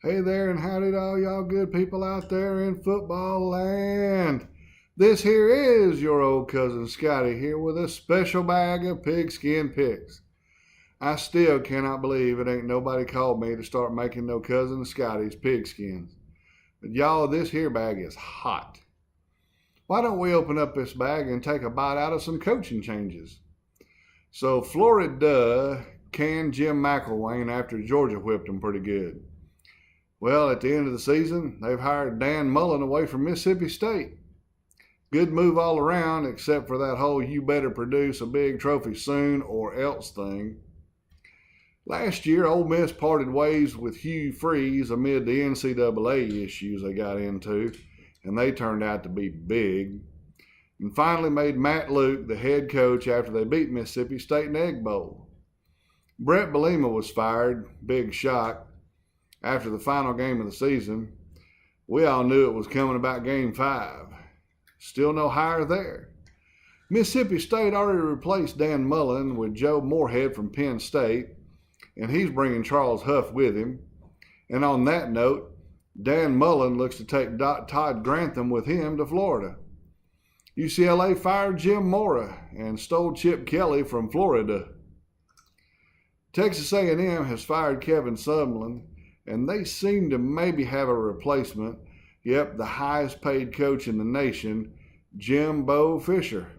Hey there, and howdy to all y'all good people out there in football land. This here is your old cousin Scotty here with a special bag of pigskin picks. I still cannot believe it ain't nobody called me to start making no cousin Scotty's pigskins. But y'all, this here bag is hot. Why don't we open up this bag and take a bite out of some coaching changes? So Florida canned Jim McElwain after Georgia whipped him pretty good. Well, at the end of the season, they've hired Dan Mullen away from Mississippi State. Good move all around, except for that whole you better produce a big trophy soon or else thing. Last year, Ole Miss parted ways with Hugh Freeze amid the NCAA issues they got into, and they turned out to be big. And finally made Matt Luke the head coach after they beat Mississippi State in the Egg Bowl. Brett Bielema was fired, big shock. After the final game of the season, we all knew it was coming about Game 5. Still no hire there. Mississippi State already replaced Dan Mullen with Joe Moorhead from Penn State, and he's bringing Charles Huff with him. And on that note, Dan Mullen looks to take Todd Grantham with him to Florida. UCLA fired Jim Mora and stole Chip Kelly from Florida. Texas A&M has fired Kevin Sumlin, and they seem to maybe have a replacement. Yep, the highest paid coach in the nation, Jimbo Fisher.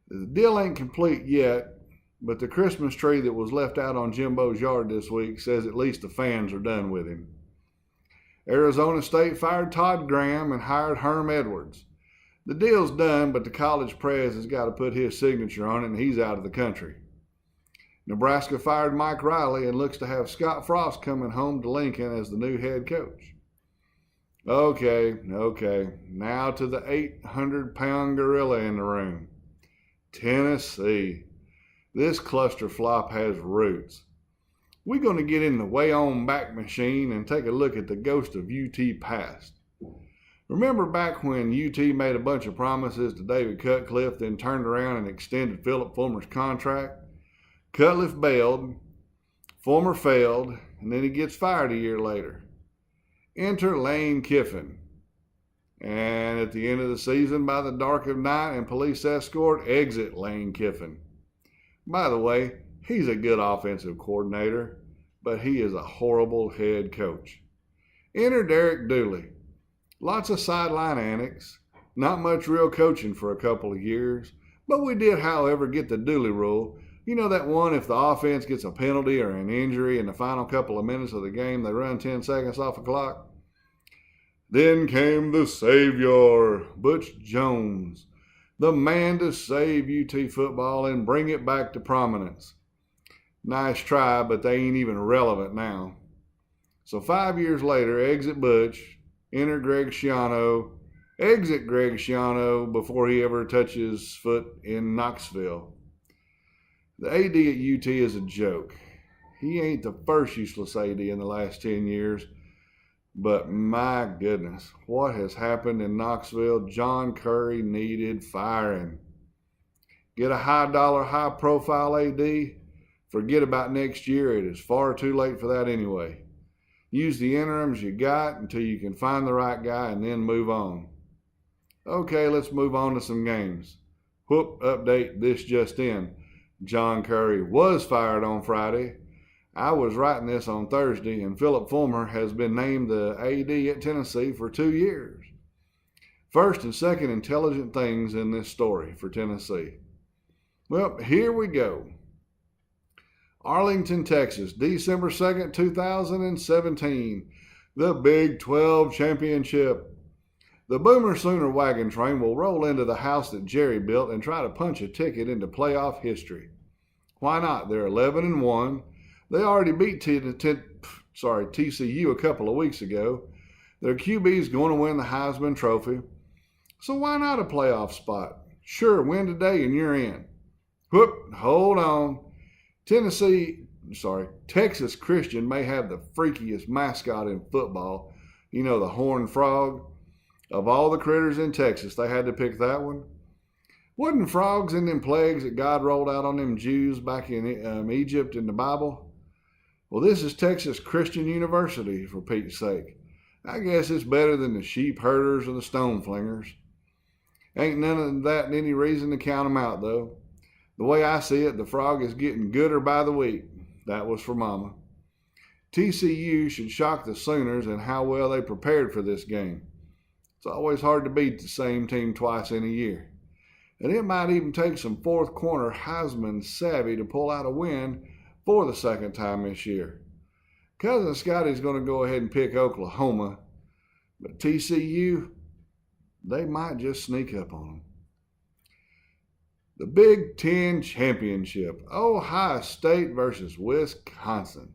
The deal ain't complete yet, but the Christmas tree that was left out on Jimbo's yard this week says at least the fans are done with him. Arizona State fired Todd Graham and hired Herm Edwards. The deal's done, but the college press has got to put his signature on it, and he's out of the country. Nebraska fired Mike Riley and looks to have Scott Frost coming home to Lincoln as the new head coach. Okay. Now to the 800-pound gorilla in the room. Tennessee. This cluster flop has roots. We're going to get in the way on back machine and take a look at the ghost of UT past. Remember back when UT made a bunch of promises to David Cutcliffe, then turned around and extended Philip Fulmer's contract? Cutcliffe bailed, Fulmer failed, and then he gets fired a year later. Enter Lane Kiffin. And at the end of the season, by the dark of night and police escort, exit Lane Kiffin. By the way, he's a good offensive coordinator, but he is a horrible head coach. Enter Derek Dooley. Lots of sideline antics, not much real coaching for a couple of years, but we did, however, get the Dooley rule. You know that one, if the offense gets a penalty or an injury in the final couple of minutes of the game, they run 10 seconds off the clock? Then came the savior, Butch Jones, the man to save UT football and bring it back to prominence. Nice try, but they ain't even relevant now. So 5 years later, exit Butch, enter Greg Schiano, exit Greg Schiano before he ever touches foot in Knoxville. The AD at UT is a joke. He ain't the first useless AD in the last 10 years, but my goodness, what has happened in Knoxville? John Curry needed firing. Get a high-dollar, high-profile AD? Forget about next year. It is far too late for that anyway. Use the interims you got until you can find the right guy and then move on. Okay, let's move on to some games. Whoop, update, this just in. John Curry was fired on Friday. I was writing this on Thursday, and Philip Fulmer has been named the AD at Tennessee for 2 years. First and second intelligent things in this story for Tennessee. Well, here we go. Arlington, Texas, December 2nd, 2017. The Big 12 Championship. The Boomer Sooner wagon train will roll into the house that Jerry built and try to punch a ticket into playoff history. Why not? They're 11-1. They already beat TCU a couple of weeks ago. Their QB's going to win the Heisman Trophy. So why not a playoff spot? Sure, win today and you're in. Whoop, hold on. Texas Christian may have the freakiest mascot in football. You know, the horned frog. Of all the critters in Texas, they had to pick that one. Wasn't frogs in them plagues that God rolled out on them Jews back in Egypt in the Bible? Well, this is Texas Christian University, for Pete's sake. I guess it's better than the sheep herders or the stone flingers. Ain't none of that any reason to count 'em out, though. The way I see it, the Frog is getting gooder by the week. That was for Mama. TCU should shock the Sooners in how well they prepared for this game. It's always hard to beat the same team twice in a year. And it might even take some fourth quarter Heisman savvy to pull out a win for the second time this year. Cousin Scotty's going to go ahead and pick Oklahoma, but TCU, they might just sneak up on them. The Big Ten Championship, Ohio State versus Wisconsin.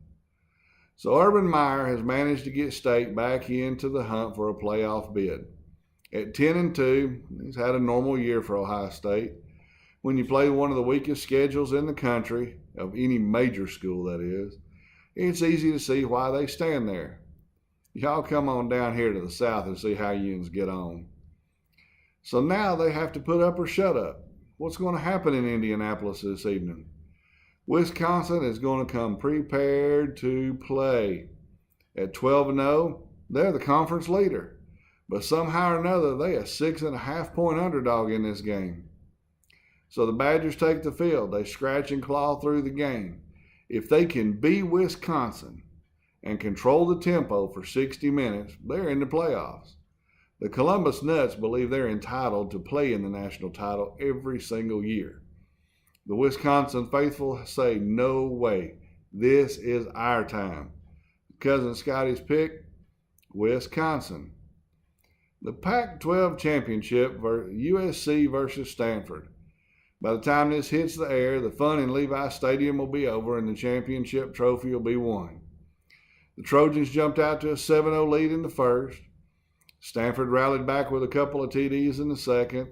So Urban Meyer has managed to get State back into the hunt for a playoff bid. At 10-2, he's had a normal year for Ohio State. When you play one of the weakest schedules in the country, of any major school that is, it's easy to see why they stand there. Y'all come on down here to the south and see how yous get on. So now they have to put up or shut up. What's going to happen in Indianapolis this evening? Wisconsin is going to come prepared to play. At 12-0, they're the conference leader. But somehow or another, they a 6.5-point underdog in this game. So the Badgers take the field. They scratch and claw through the game. If they can beat Wisconsin and control the tempo for 60 minutes, they're in the playoffs. The Columbus Nuts believe they're entitled to play in the national title every single year. The Wisconsin faithful say, no way, this is our time. Cousin Scotty's pick, Wisconsin. The Pac-12 Championship, USC versus Stanford. By the time this hits the air, the fun in Levi Stadium will be over and the championship trophy will be won. The Trojans jumped out to a 7-0 lead in the first. Stanford rallied back with a couple of TDs in the second.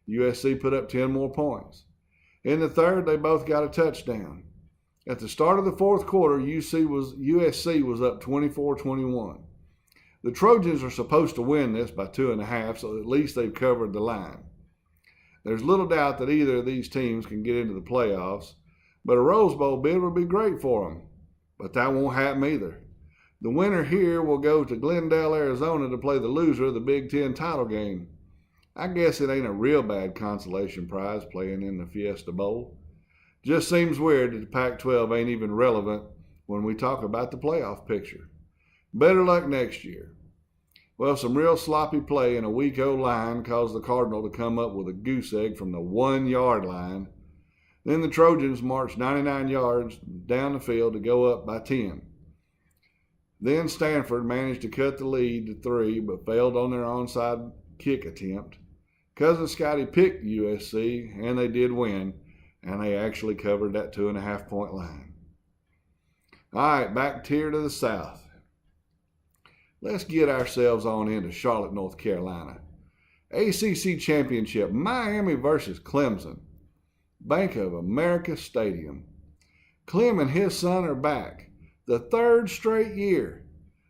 USC put up 10 more points. In the third, they both got a touchdown. At the start of the fourth quarter, USC was up 24-21. The Trojans are supposed to win this by 2.5, so at least they've covered the line. There's little doubt that either of these teams can get into the playoffs, but a Rose Bowl bid would be great for them. But that won't happen either. The winner here will go to Glendale, Arizona to play the loser of the Big Ten title game. I guess it ain't a real bad consolation prize playing in the Fiesta Bowl. Just seems weird that the Pac-12 ain't even relevant when we talk about the playoff picture. Better luck next year. Well, some real sloppy play and a weak O-line caused the Cardinal to come up with a goose egg from the 1-yard line. Then the Trojans marched 99 yards down the field to go up by 10. Then Stanford managed to cut the lead to 3, but failed on their onside kick attempt. Cousin Scotty picked USC, and they did win, and they actually covered that 2.5-point line. All right, back here to the south. Let's get ourselves on into Charlotte, North Carolina. ACC Championship, Miami versus Clemson. Bank of America Stadium. Clem and his son are back. The third straight year.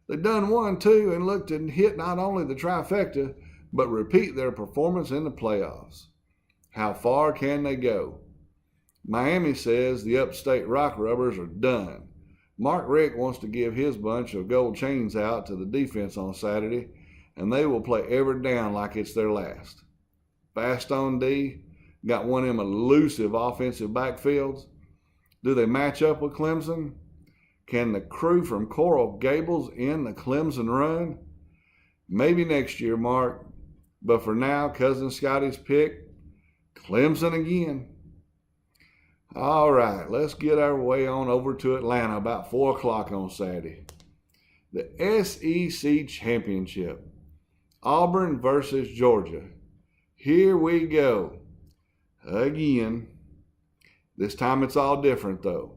They done 1-2 and looked to hit not only the trifecta, but repeat their performance in the playoffs. How far can they go? Miami says the upstate Rock Rubbers are done. Mark Richt wants to give his bunch of gold chains out to the defense on Saturday, and they will play every down like it's their last. Fast on D, got one of them elusive offensive backfields. Do they match up with Clemson? Can the crew from Coral Gables end the Clemson run? Maybe next year, Mark. But for now, Cousin Scotty's pick, Clemson again. All right, let's get our way on over to Atlanta about 4 o'clock on Saturday. The SEC Championship, Auburn versus Georgia. Here we go. Again. This time it's all different, though.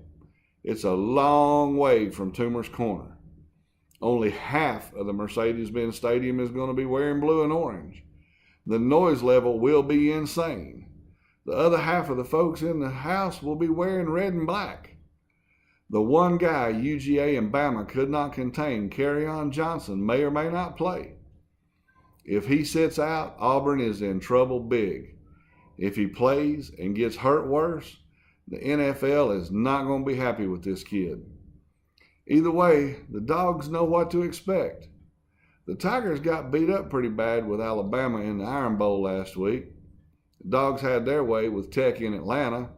It's a long way from Toomer's Corner. Only half of the Mercedes-Benz Stadium is going to be wearing blue and orange. The noise level will be insane. The other half of the folks in the house will be wearing red and black. The one guy UGA and Bama could not contain, Kerryon Johnson, may or may not play. If he sits out, Auburn is in trouble big. If he plays and gets hurt worse, the NFL is not going to be happy with this kid. Either way, the Dogs know what to expect. The Tigers got beat up pretty bad with Alabama in the Iron Bowl last week. The Dogs had their way with Tech in Atlanta,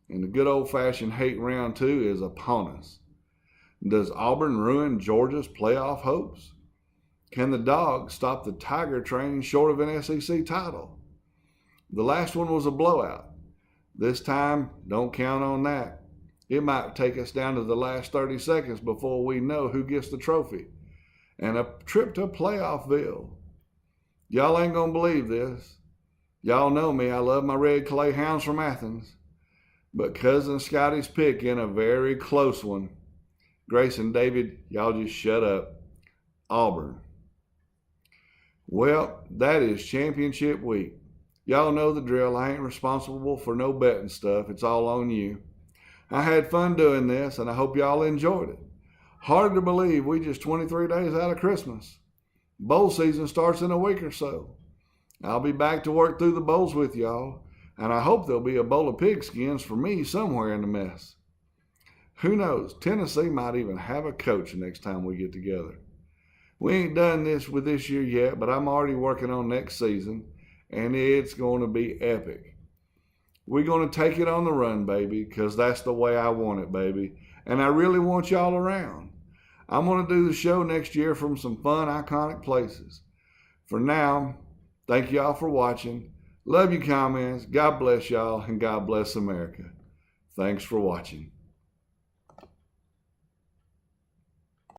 and the good old-fashioned hate round 2 is upon us. Does Auburn ruin Georgia's playoff hopes? Can the Dogs stop the Tiger train short of an SEC title? The last one was a blowout. This time, don't count on that. It might take us down to the last 30 seconds before we know who gets the trophy. And a trip to Playoffville. Y'all ain't gonna believe this. Y'all know me, I love my Red Clay Hounds from Athens. But Cousin Scotty's pick in a very close one. Grace and David, y'all just shut up. Auburn. Well, that is championship week. Y'all know the drill. I ain't responsible for no betting stuff. It's all on you. I had fun doing this, and I hope y'all enjoyed it. Hard to believe we just 23 days out of Christmas. Bowl season starts in a week or so. I'll be back to work through the bowls with y'all, and I hope there'll be a bowl of pigskins for me somewhere in the mess. Who knows, Tennessee might even have a coach next time we get together. We ain't done this with this year yet, but I'm already working on next season, and it's going to be epic. We're going to take it on the run, baby, because that's the way I want it, baby. And I really want y'all around. I'm going to do the show next year from some fun, iconic places. For now, thank y'all for watching. Love your comments. God bless y'all, and God bless America. Thanks for watching.